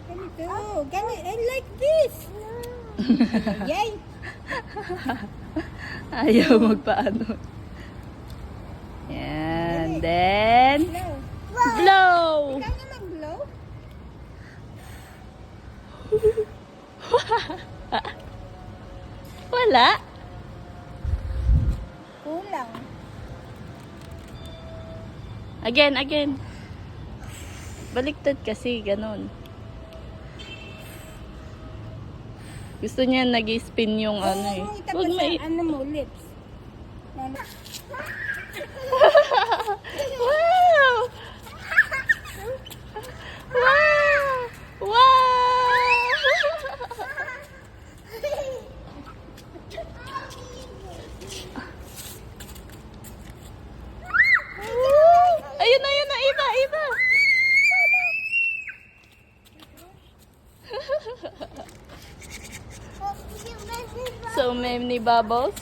Ganito. I like this. Yay! Ayaw magpaano. Yan. Then, blow! Ikaw na mag-blow? Wala. Kulang. Again. Baliktad kasi, ganun. Gusto niya nag-spin yung ano eh. Huwag mo ano mo, lips. Wow! Wow! Wow! Ayun na, iba. So many bubbles.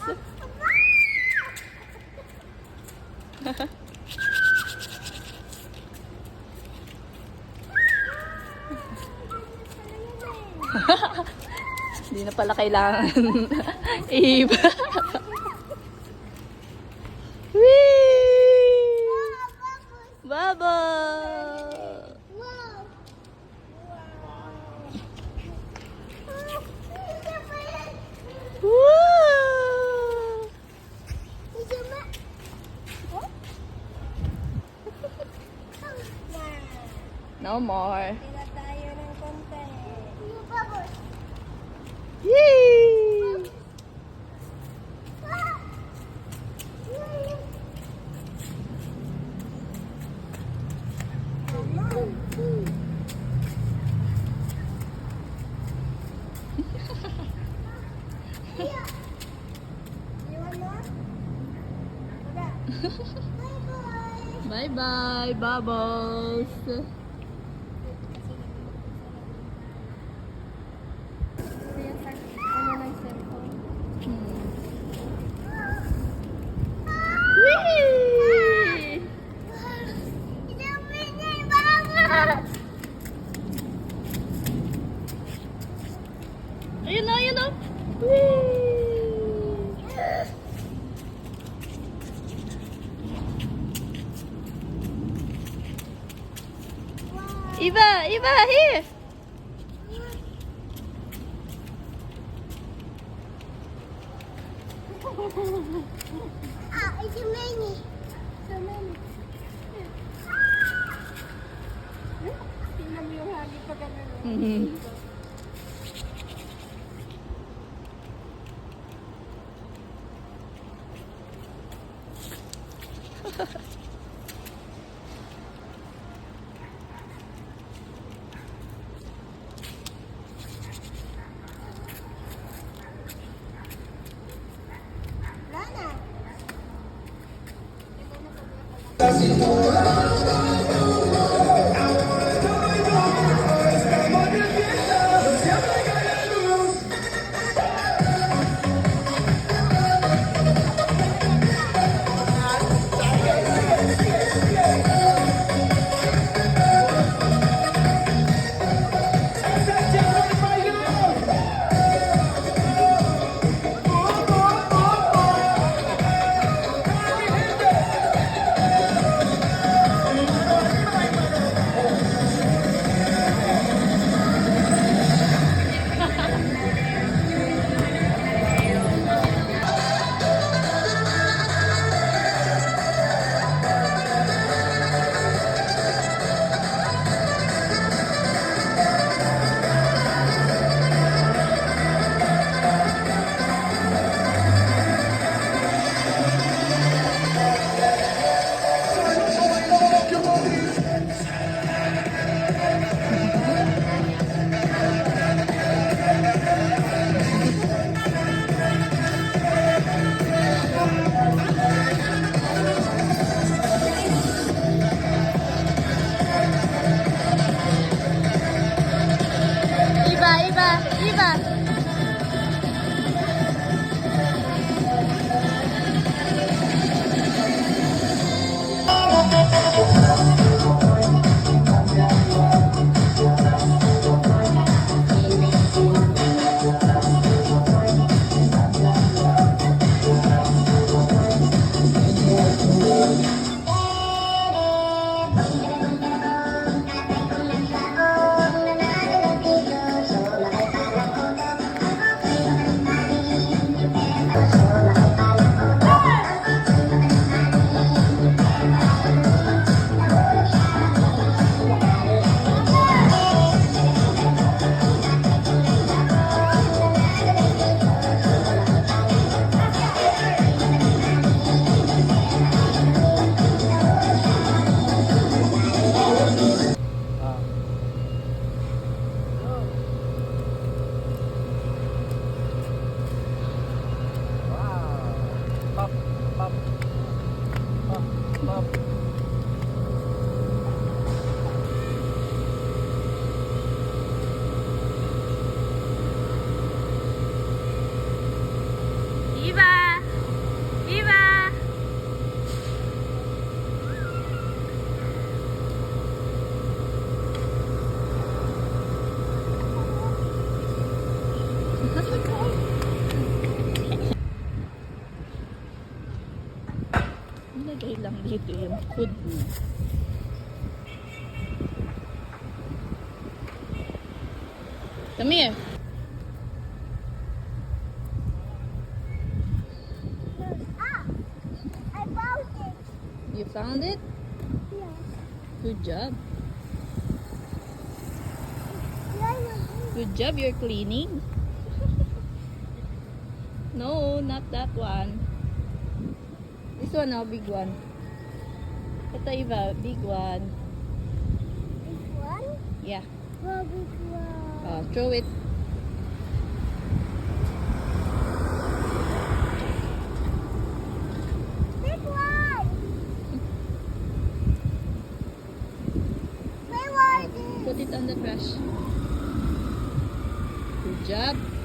Hindi na pala kailangan iba. Whee! Bubble! Wow! No more. Tira tayo ng konti. Yay! Bye-bye, bubbles. Whee! Ayun na. Whee! Iba, here. It's many. So many. Tingnan mo yung hagit pa ganun. Lana. dito yung food niya. Come here. Ah! I found it. You found it? Yeah. Good job. Yeah. Good job, you're cleaning. No, not that one. This one, oh, big one. Ito iba, big one. This one? Yeah. Oh, big one. Throw it. Big one! Where was it? Put it on the trash. Good job.